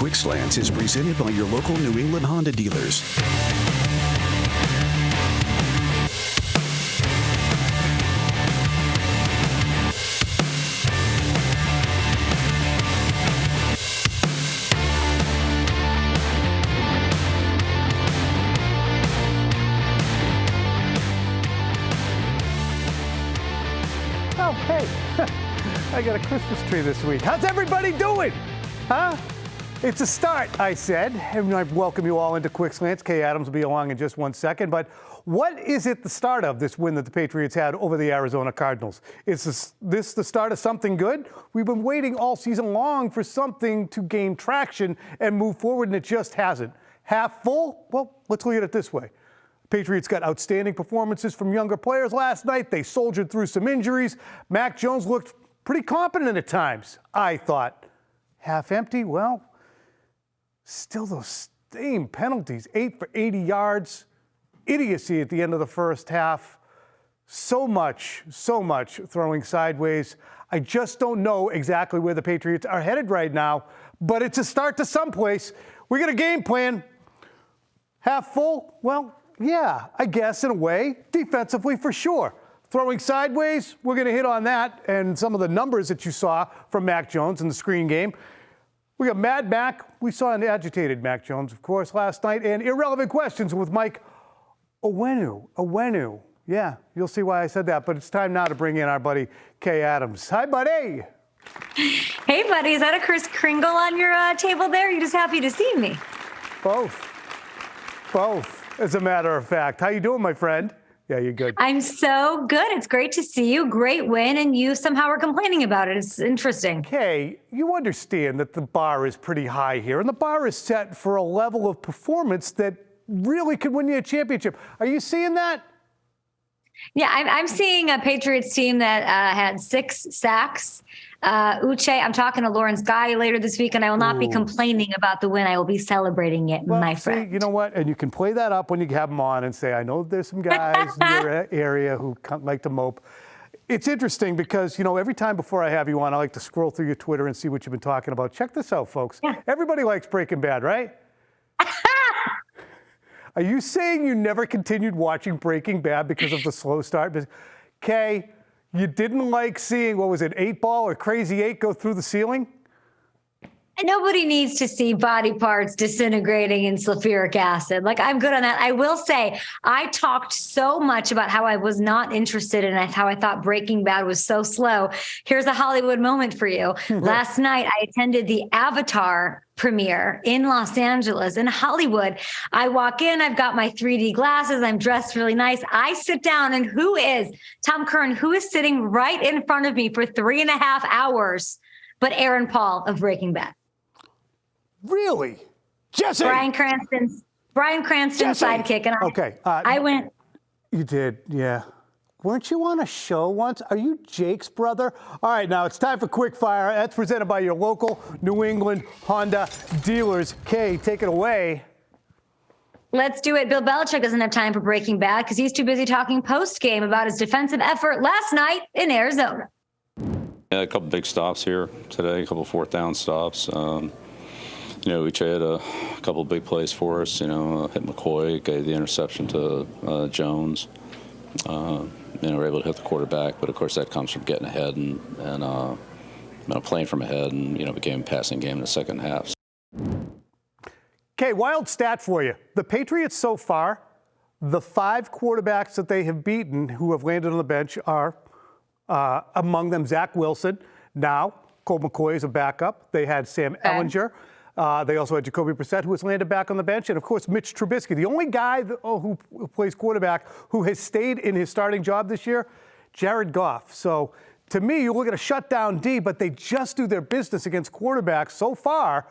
Quick Slants is presented by your local New England Honda dealers. Oh, hey, I got a Christmas tree this week. How's everybody doing? Huh? It's a start, I said, and I welcome you all into Quick Slants. Kay Adams will be along in just 1 second, but what is it the start of, this win that the Patriots had over the Arizona Cardinals? Is this the start of something good? We've been waiting all season long for something to gain traction and move forward, and it just hasn't. Half full? Well, let's look at it this way. Patriots got outstanding performances from younger players last night. They soldiered through some injuries. Mac Jones looked pretty competent at times, I thought. Half empty? Well, still those same penalties. 8 for 80 yards. Idiocy at the end of the first half. So much throwing sideways. I just don't know exactly where the Patriots are headed right now, but it's a start to someplace. We got a game plan. Half full? Well, yeah, I guess in a way. Defensively, for sure. Throwing sideways, we're going to hit on that and some of the numbers that you saw from Mac Jones in the screen game. We got Mad Mac. We saw an agitated Mac Jones, of course, last night. And irrelevant questions with Mike Onwenu. Yeah, you'll see why I said that. But it's time now to bring in our buddy Kay Adams. Hi, buddy. Hey, buddy. Is that a Kris Kringle on your table there? You're just happy to see me? Both, as a matter of fact. How you doing, my friend? Yeah, you're good. I'm so good. It's great to see you. Great win, and you somehow are complaining about it. It's interesting. Kay, you understand that the bar is pretty high here, and the bar is set for a level of performance that really could win you a championship. Are you seeing that? Yeah, I'm seeing a Patriots team that had 6 sacks. Uche, I'm talking to Lawrence Guy later this week, and I will not be complaining about the win. I will be celebrating it, my friend. You know what? And you can play that up when you have them on and say, I know there's some guys in your area who like to mope. It's interesting because, every time before I have you on, I like to scroll through your Twitter and see what you've been talking about. Check this out, folks. Yeah. Everybody likes Breaking Bad, right? Are you saying you never continued watching Breaking Bad because of the slow start? Kay, you didn't like seeing, 8-ball or Crazy 8 go through the ceiling? Nobody needs to see body parts disintegrating in sulfuric acid. I'm good on that. I will say, I talked so much about how I was not interested in it, how I thought Breaking Bad was so slow. Here's a Hollywood moment for you. Last night, I attended the Avatar premiere in Los Angeles, in Hollywood. I walk in, I've got my 3D glasses, I'm dressed really nice. I sit down, and who is Tom Curran, who is sitting right in front of me for 3.5 hours, but Aaron Paul of Breaking Bad. Really? Jesse! Bryan Cranston's sidekick. And I went. You did, yeah. Weren't you on a show once? Are you Jake's brother? All right, now it's time for Quick Fire. That's presented by your local New England Honda dealers. Kay, take it away. Let's do it. Bill Belichick doesn't have time for Breaking Bad because he's too busy talking post-game about his defensive effort last night in Arizona. Yeah, a couple big stops here today, a couple fourth down stops. Each had a couple of big plays for us. Hit McCoy, gave the interception to Jones. We're able to hit the quarterback, but of course that comes from getting ahead and playing from ahead, and became a passing game in the second half. Okay, wild stat for you. The Patriots so far, the 5 quarterbacks that they have beaten who have landed on the bench are among them Zach Wilson. Now Colt McCoy is a backup. They had Sam Ehlinger. They also had Jacoby Brissett, who has landed back on the bench. And, of course, Mitch Trubisky, the only guy who plays quarterback who has stayed in his starting job this year, Jared Goff. So, to me, you look at a shutdown D, but they just do their business against quarterbacks so far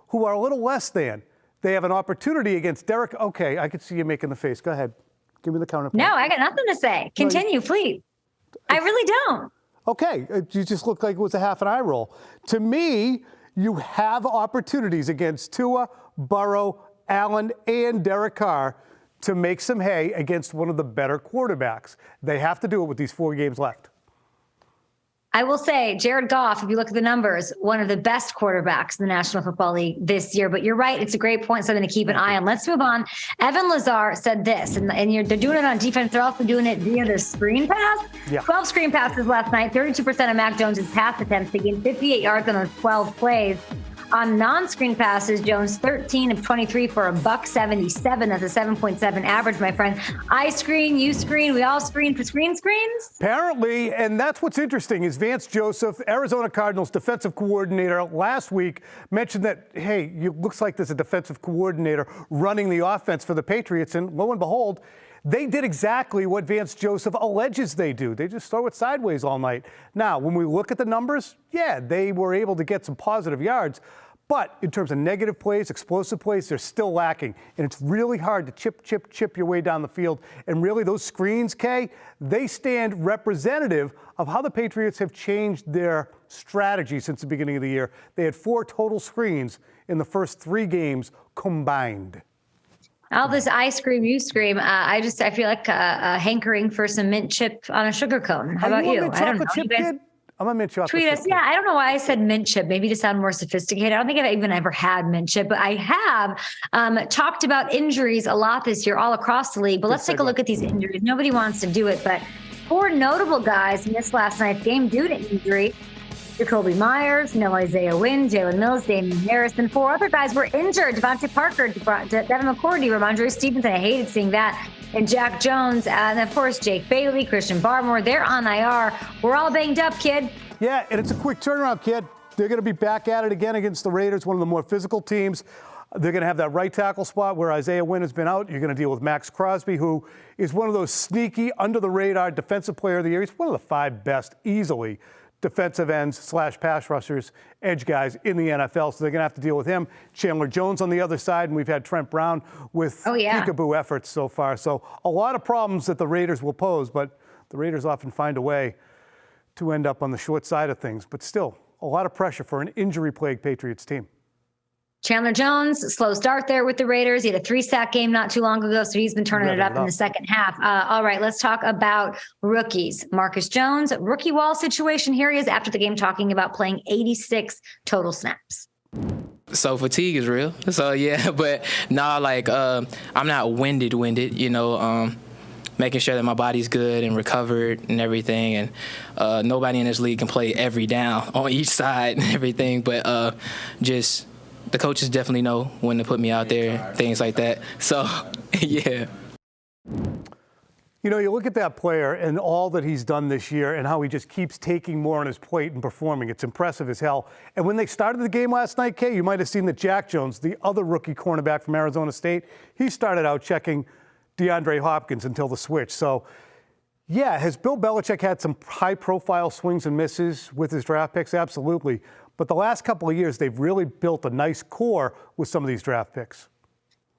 who are a little less than. They have an opportunity against Derek. Okay, I could see you making the face. Go ahead. Give me the counterpoint. No, I got nothing to say. Continue, please. I really don't. Okay, you just looked like it was a half an eye roll. To me, you have opportunities against Tua, Burrow, Allen, and Derek Carr to make some hay against one of the better quarterbacks. They have to do it with these 4 games left. I will say, Jared Goff, if you look at the numbers, one of the best quarterbacks in the National Football League this year. But you're right, it's a great point, something to keep an eye on. Let's move on. Evan Lazar said this, and they're doing it on defense. They're also doing it via their screen pass. Yeah. 12 screen passes last night, 32% of Mac Jones' pass attempts. They gained 58 yards on those 12 plays. On non-screen passes, Jones 13 of 23 for $177. That's a 7.7 average, my friend. I screen, you screen, we all screen for screens. Apparently, and that's what's interesting, is Vance Joseph, Arizona Cardinals defensive coordinator, last week mentioned that, hey, it looks like there's a defensive coordinator running the offense for the Patriots, and lo and behold, they did exactly what Vance Joseph alleges they do. They just throw it sideways all night. Now, when we look at the numbers, yeah, they were able to get some positive yards. But in terms of negative plays, explosive plays, they're still lacking. And it's really hard to chip your way down the field. And really, those screens, Kay, they stand representative of how the Patriots have changed their strategy since the beginning of the year. They had 4 total screens in the first 3 games combined. All this I scream, you scream. I feel like a hankering for some mint chip on a sugar cone. How about you? I don't know. Chip kid? I'm a mint chocolate tweet chip us. Yeah, I don't know why I said mint chip. Maybe to sound more sophisticated. I don't think I've even ever had mint chip, but I have talked about injuries a lot this year all across the league. But let's take a look at these injuries. Nobody wants to do it, but 4 notable guys missed last night's game due to injury. Jacoby Myers, no Isaiah Wynn, Jalen Mills, Damian Harris, and 4 other guys were injured. Devontae Parker, Devin McCourty, Ramondre Stevenson. I hated seeing that. And Jack Jones, and of course, Jake Bailey, Christian Barmore. They're on IR. We're all banged up, kid. Yeah, and it's a quick turnaround, kid. They're going to be back at it again against the Raiders, one of the more physical teams. They're going to have that right tackle spot where Isaiah Wynn has been out. You're going to deal with Max Crosby, who is one of those sneaky, under-the-radar defensive player of the year. He's one of the 5 best, easily, defensive ends / pass rushers, edge guys in the NFL. So they're going to have to deal with him. Chandler Jones on the other side, and we've had Trent Brown with peekaboo efforts so far. So a lot of problems that the Raiders will pose, but the Raiders often find a way to end up on the short side of things. But still, a lot of pressure for an injury-plagued Patriots team. Chandler Jones, slow start there with the Raiders. He had a 3-sack game not too long ago, so he's been turning it up in the second half. All right, let's talk about rookies. Marcus Jones, rookie wall situation. Here he is after the game talking about playing 86 total snaps. So fatigue is real. So, yeah, but I'm not winded, making sure that my body's good and recovered and everything. And nobody in this league can play every down on each side and everything, but just the coaches definitely know when to put me out there, things like that. So, yeah. You know, you look at that player and all that he's done this year and how he just keeps taking more on his plate and performing. It's impressive as hell. And when they started the game last night, Kay, you might have seen that Jack Jones, the other rookie cornerback from Arizona State, he started out checking DeAndre Hopkins until the switch. So, yeah, has Bill Belichick had some high-profile swings and misses with his draft picks? Absolutely. But the last couple of years, they've really built a nice core with some of these draft picks.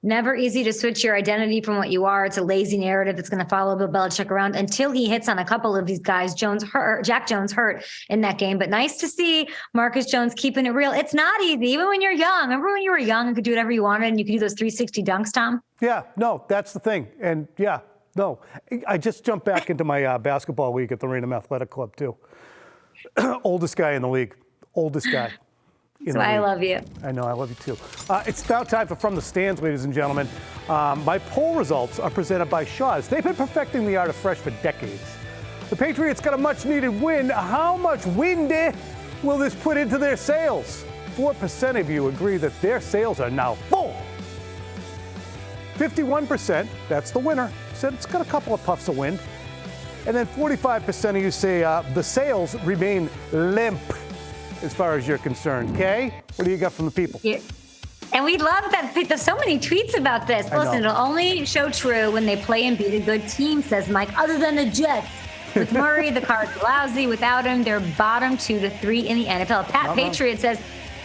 Never easy to switch your identity from what you are. It's a lazy narrative that's going to follow Bill Belichick around until he hits on a couple of these guys. Jack Jones hurt in that game, but nice to see Marcus Jones keeping it real. It's not easy, even when you're young. Remember when you were young and could do whatever you wanted and you could do those 360 dunks, Tom? Yeah, no, that's the thing. And yeah, no, I just jumped back into my basketball league at the Raynham Athletic Club too. Oldest guy in the league. Oldest guy. That's why I love you. I know, I love you too. It's now time for From the Stands, ladies and gentlemen. My poll results are presented by Shaw's. They've been perfecting the art of fresh for decades. The Patriots got a much-needed win. How much wind will this put into their sales? 4% of you agree that their sales are now full. 51%, that's the winner, said it's got a couple of puffs of wind. And then 45% of you say the sales remain limp as far as you're concerned. Kay, what do you got from the people? Yeah. And we love that. There's so many tweets about this. Listen, it'll only show true when they play and beat a good team, says Mike, other than the Jets. With Murray, the Cards are lousy. Without him, they're bottom 2 to 3 in the NFL. Pat Patriot says,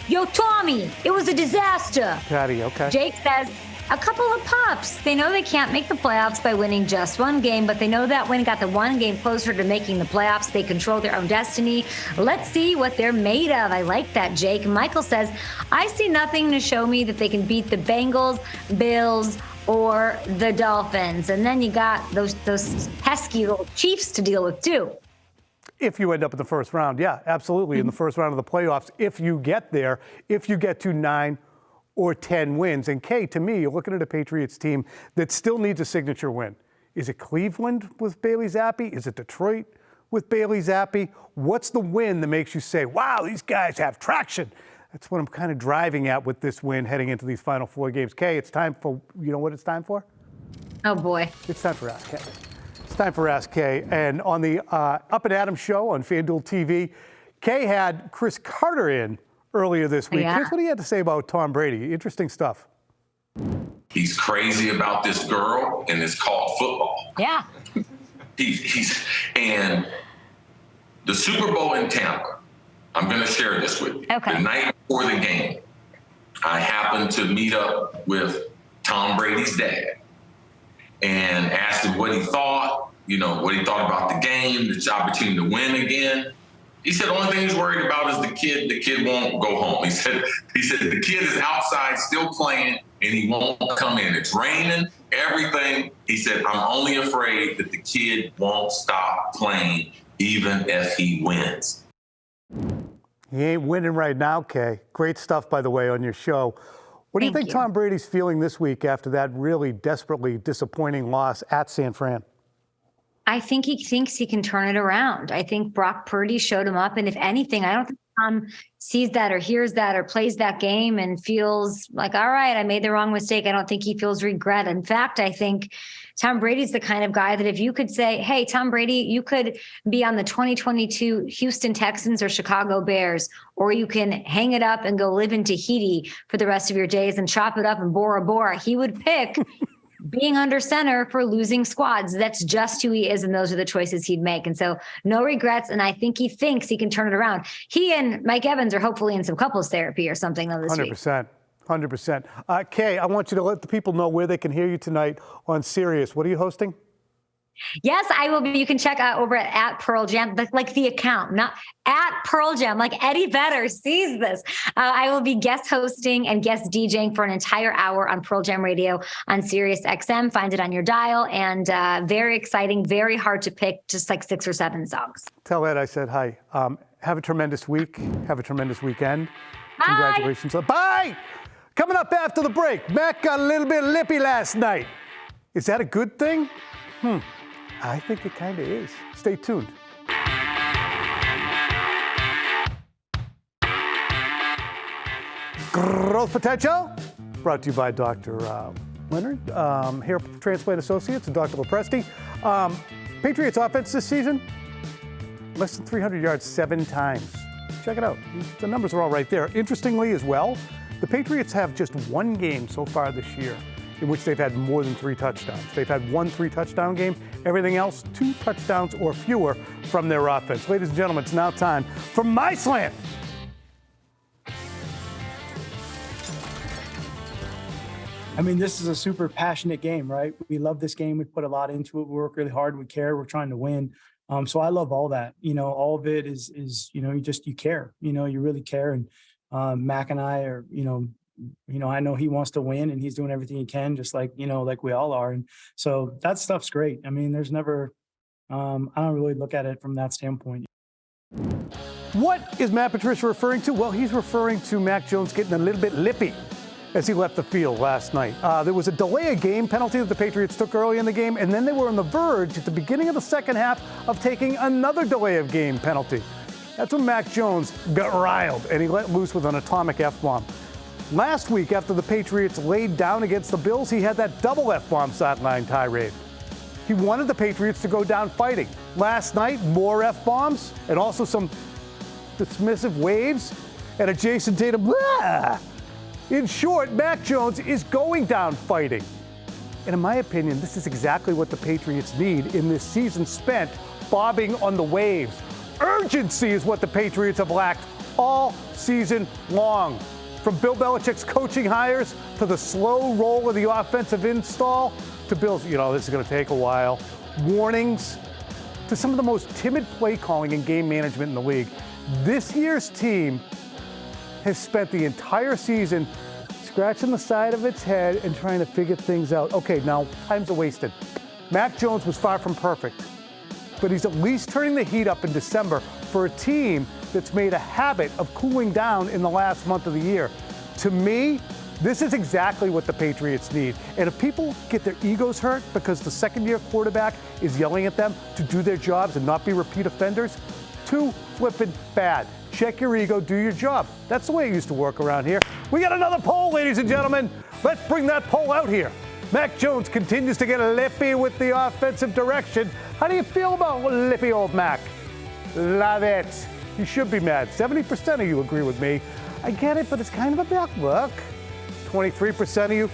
yo, Tommy, it was a disaster. Patty, okay. Jake says, a couple of pups. They know they can't make the playoffs by winning just one game, but they know that win got the one game closer to making the playoffs. They control their own destiny. Let's see what they're made of. I like that, Jake. Michael says, I see nothing to show me that they can beat the Bengals, Bills, or the Dolphins. And then you got those pesky little Chiefs to deal with, too. if you end up in the first round. Yeah, absolutely. In the first round of the playoffs, if you get there, if you get to 9 or 10 wins. And Kay, to me, you're looking at a Patriots team that still needs a signature win. Is it Cleveland with Bailey Zappi? Is it Detroit with Bailey Zappi? What's the win that makes you say, wow, these guys have traction? That's what I'm kind of driving at with this win heading into these final 4 games. Kay, it's time for, you know what it's time for? Oh, boy. It's time for Ask Kay. It's time for Ask Kay. And on the Up and Adams show on FanDuel TV, Kay had Chris Carter in earlier this week. Yeah. Here's what he had to say about Tom Brady. Interesting stuff. He's crazy about this girl, and it's called football. Yeah. And the Super Bowl in Tampa, I'm going to share this with you. Okay. The night before the game, I happened to meet up with Tom Brady's dad and asked him what he thought, what he thought about the game, this opportunity to win again. He said the only thing he's worried about is the kid. The kid won't go home. He said the kid is outside still playing and he won't come in. It's raining, everything. He said, I'm only afraid that the kid won't stop playing even if he wins. He ain't winning right now, Kay. Great stuff, by the way, on your show. What do you think Tom Brady's feeling this week after that really desperately disappointing loss at San Fran? I think he thinks he can turn it around. I think Brock Purdy showed him up. And if anything, I don't think Tom sees that or hears that or plays that game and feels like, all right, I made the wrong mistake. I don't think he feels regret. In fact, I think Tom Brady's the kind of guy that if you could say, hey, Tom Brady, you could be on the 2022 Houston Texans or Chicago Bears, or you can hang it up and go live in Tahiti for the rest of your days and chop it up in Bora Bora. He would pick being under center for losing squads. That's just who he is, and those are the choices he'd make. And so no regrets, and I think he thinks he can turn it around. He and Mike Evans are hopefully in some couples therapy or something this week. 100%. Kay, I want you to let the people know where they can hear you tonight on Sirius. What are you hosting? Yes, I will be. You can check out over at Pearl Jam, like the account, not at Pearl Jam, like Eddie Vedder sees this. I will be guest hosting and guest DJing for an entire hour on Pearl Jam Radio on Sirius XM. Find it on your dial, and very exciting, very hard to pick, just like 6 or 7 songs. Tell Ed I said hi. Have a tremendous week. Have a tremendous weekend. Bye. Congratulations. Bye. Coming up after the break, Mac got a little bit lippy last night. Is that a good thing? I think it kind of is. Stay tuned. Growth Potential, brought to you by Dr. Leonard, Hair Transplant Associates, and Dr. Lopresti. Patriots offense this season, less than 300 yards 7 times. Check it out. The numbers are all right there. Interestingly as well, the Patriots have just 1 game so far this year in which they've had more than 3 touchdowns. They've had 1 3-touchdown game. Everything else, 2 touchdowns or fewer from their offense. Ladies and gentlemen, it's now time for My Slant. I mean, this is a super passionate game, right? We love this game. We put a lot into it. We work really hard. We care. We're trying to win. So I love all that. All of it is you care. You really care. And Mac and I are, I know he wants to win and he's doing everything he can, just like, like we all are. And so that stuff's great. I mean, there's never, I don't really look at it from that standpoint. What is Matt Patricia referring to? Well, he's referring to Mac Jones getting a little bit lippy as he left the field last night. There was a delay of game penalty that the Patriots took early in the game, and then they were on the verge at the beginning of the second half of taking another delay of game penalty. That's when Mac Jones got riled, and he let loose with an atomic F-bomb. Last week, after the Patriots laid down against the Bills, he had that double F-bomb sideline tirade. He wanted the Patriots to go down fighting. Last night, more F-bombs and also some dismissive waves at a Jason Tatum. Blah! In short, Mac Jones is going down fighting. And in my opinion, this is exactly what the Patriots need in this season spent bobbing on the waves. Urgency is what the Patriots have lacked all season long. From Bill Belichick's coaching hires to the slow roll of the offensive install to Bill's, this is going to take a while, warnings to some of the most timid play calling and game management in the league. This year's team has spent the entire season scratching the side of its head and trying to figure things out. Okay, now times are wasted. Mac Jones was far from perfect. but he's at least turning the heat up in December for a team that's made a habit of cooling down in the last month of the year. To me, this is exactly what the Patriots need. And if people get their egos hurt because the second-year quarterback is yelling at them to do their jobs and not be repeat offenders, too flippin' bad. Check your ego, do your job. That's the way it used to work around here. We got another poll, ladies and gentlemen. Let's bring that poll out here. Mac Jones continues to get lippy with the offensive direction. How do you feel about lippy old Mac? Love it. You should be mad. 70% of you agree with me. I get it, but it's kind of a bad look. 23% of you,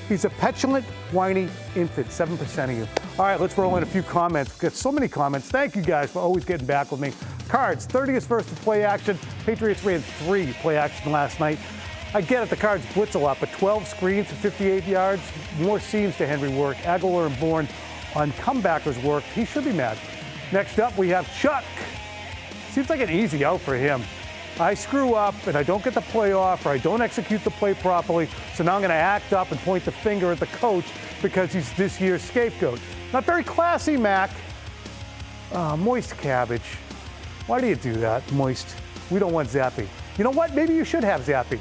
he's a petulant, whiny infant. 7% of you. All right, let's roll in a few comments. We've got so many comments. Thank you guys for always getting back with me. Cards, 30th versus play action. Patriots ran 3 play action last night. I get it, the Cards blitz a lot, but 12 screens for 58 yards, more seams to Henry work. Aguilar and Bourne on comebackers work. He should be mad. Next up, we have Chuck. Seems like an easy out for him. I screw up and I don't get the play off, or I don't execute the play properly, so now I'm going to act up and point the finger at the coach because he's this year's scapegoat. Not very classy, Mac. Moist cabbage. Why do you do that, Moist? We don't want Zappy. You know what? Maybe you should have Zappy.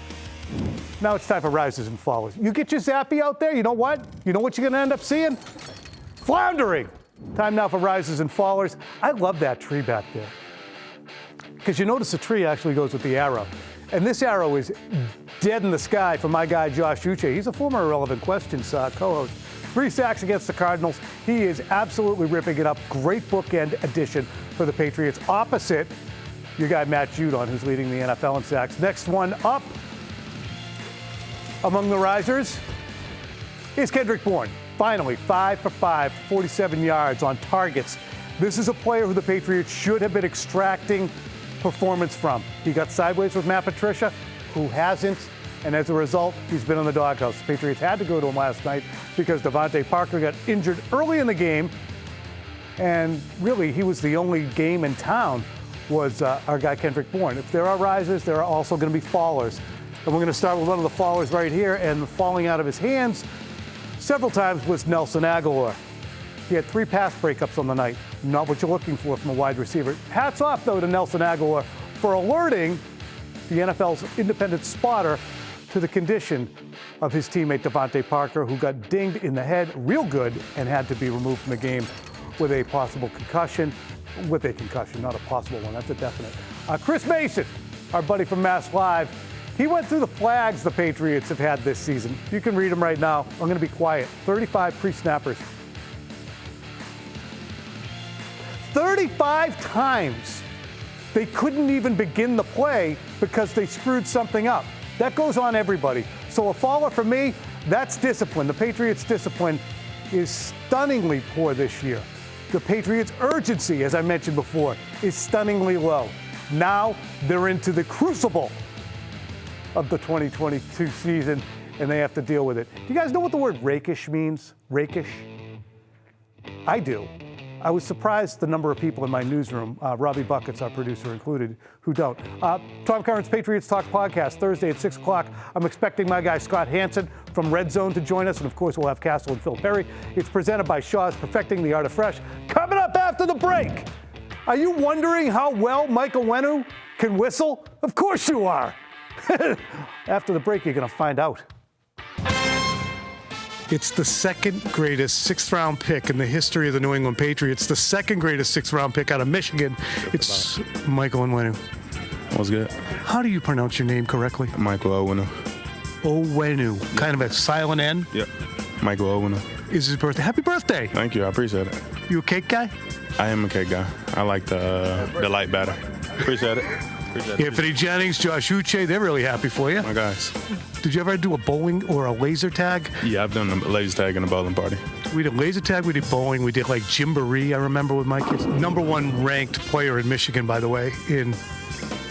Now it's time for rises and falls. You get your Zappy out there, you know what? You know what you're going to end up seeing? Floundering. Time now for rises and fallers. I love that tree back there. Because you notice the tree actually goes with the arrow. And this arrow is dead in the sky for my guy, Josh Uche. He's a former Irrelevant Questions co-host. 3 sacks against the Cardinals. He is absolutely ripping it up. Great bookend addition for the Patriots. Opposite your guy, Matt Judon, who's leading the NFL in sacks. Next one up among the risers is Kendrick Bourne. Finally, 5 for 5, 47 yards on targets. This is a player who the Patriots should have been extracting performance from. He got sideways with Matt Patricia, who hasn't, and as a result, he's been in the doghouse. The Patriots had to go to him last night because Devontae Parker got injured early in the game, and really, he was the only game in town was our guy Kendrick Bourne. If there are risers, there are also going to be fallers. And we're going to start with one of the fallers right here, and falling out of his hands several times was Nelson Aguilar. He had 3 pass breakups on the night. Not what you're looking for from a wide receiver. Hats off, though, to Nelson Aguilar for alerting the NFL's independent spotter to the condition of his teammate Devontae Parker, who got dinged in the head real good and had to be removed from the game with a possible concussion. With a concussion, not a possible one. That's a definite. Chris Mason, our buddy from Mass Live, he went through the flags the Patriots have had this season. You can read them right now. I'm going to be quiet. 35 pre-snappers. 35 times they couldn't even begin the play because they screwed something up. That goes on everybody. So a faller for me, that's discipline. The Patriots' discipline is stunningly poor this year. The Patriots' urgency, as I mentioned before, is stunningly low. Now they're into the crucible of the 2022 season, and they have to deal with it. Do you guys know what the word rakish means? Rakish? I do. I was surprised the number of people in my newsroom, Robbie Buckets, our producer included, who don't. Tom Curran's Patriots Talk podcast, Thursday at 6 o'clock. I'm expecting my guy Scott Hansen from Red Zone to join us, and of course we'll have Castle and Phil Perry. It's presented by Shaw's Perfecting the Art of Fresh. Coming up after the break, are you wondering how well Mike Onwenu can whistle? Of course you are. After the break, you're going to find out. It's the second greatest 6th-round pick in the history of the New England Patriots. The second greatest 6th-round pick out of Michigan. It's Michael Onwenu. What's good? How do you pronounce your name correctly? Michael Onwenu. Onwenu. Yep. Kind of a silent N? Yep. Michael Onwenu. Is his birthday? Happy birthday. Thank you. I appreciate it. You a cake guy? I am a cake guy. I like the light batter. Appreciate it. Anthony Jennings, Josh Uche, they're really happy for you. My guys. Did you ever do a bowling or a laser tag? Yeah, I've done a laser tag and a bowling party. We did laser tag, we did bowling, we did like Gymboree, I remember with my kids. #1 ranked player in Michigan, by the way, in,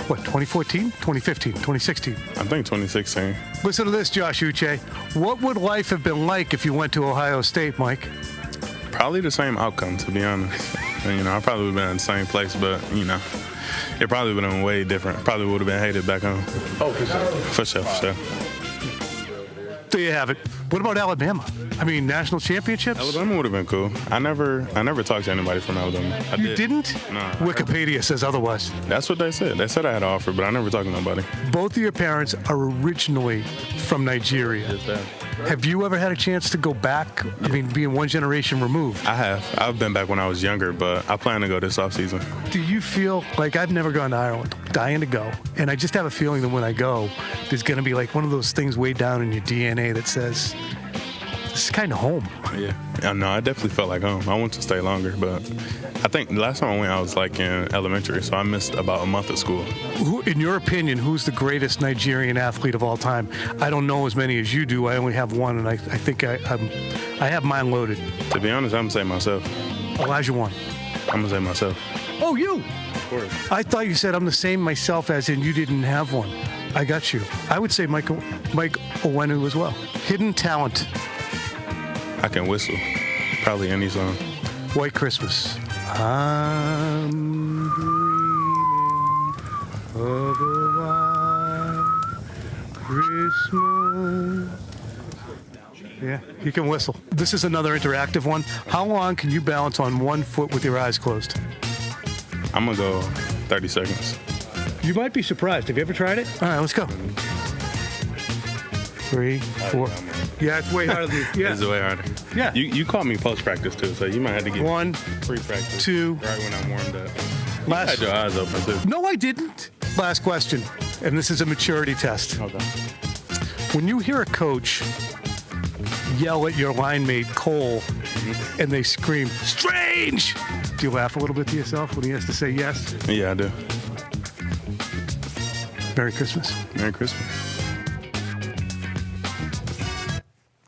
2014? 2015, 2016? I think 2016. Listen to this, Josh Uche. What would life have been like if you went to Ohio State, Mike? Probably the same outcome, to be honest. And, I probably would have been in the same place, but, it probably would have been way different. Probably would have been hated back home. Oh, for sure. For sure. There you have it. What about Alabama? I mean, national championships? Alabama would have been cool. I never talked to anybody from Alabama. You didn't? No. Wikipedia says otherwise. That's what they said. They said I had an offer, but I never talked to nobody. Both of your parents are originally from Nigeria. Just that. Have you ever had a chance to go back? I mean, being one generation removed. I have. I've been back when I was younger, but I plan to go this offseason. Do you feel like I've never gone to Ireland, dying to go, and I just have a feeling that when I go, there's going to be like one of those things way down in your DNA that says, this is kind of home. Yeah. No, I definitely felt like home. I want to stay longer, but I think the last time I went, I was like in elementary, so I missed about a month of school. Who, in your opinion, who's the greatest Nigerian athlete of all time? I don't know as many as you do. I only have one, and I think I have mine loaded. To be honest, I'm going to say myself. Elijah won. I'm going to say myself. Oh, you? Of course. I thought you said I'm the same myself, as in you didn't have one. I got you. I would say Mike Onwenu as well. Hidden talent. I can whistle. Probably any song. White Christmas. I'm dreaming of a white Christmas. Yeah, you can whistle. This is another interactive one. How long can you balance on one foot with your eyes closed? I'm going to go 30 seconds. You might be surprised. Have you ever tried it? All right, let's go. 3, 4. Yeah, it's way harder than It's way harder. Yeah. You called me post-practice, too, so you might have to get 1, pre-practice 2. right when I'm warmed up. You Last. had your eyes open, too. No, I didn't. Last question, and this is a maturity test. Okay. When you hear a coach yell at your line mate, Cole, and they scream, "Strange!" do you laugh a little bit to yourself when he has to say yes? Yeah, I do. Merry Christmas. Merry Christmas.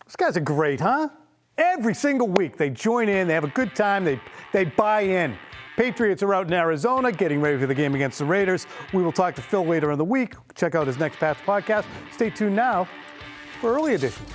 These guys are great, huh? Every single week they join in, they have a good time, they buy in. Patriots are out in Arizona getting ready for the game against the Raiders. We will talk to Phil later in the week. Check out his next Pats podcast. Stay tuned now for early editions.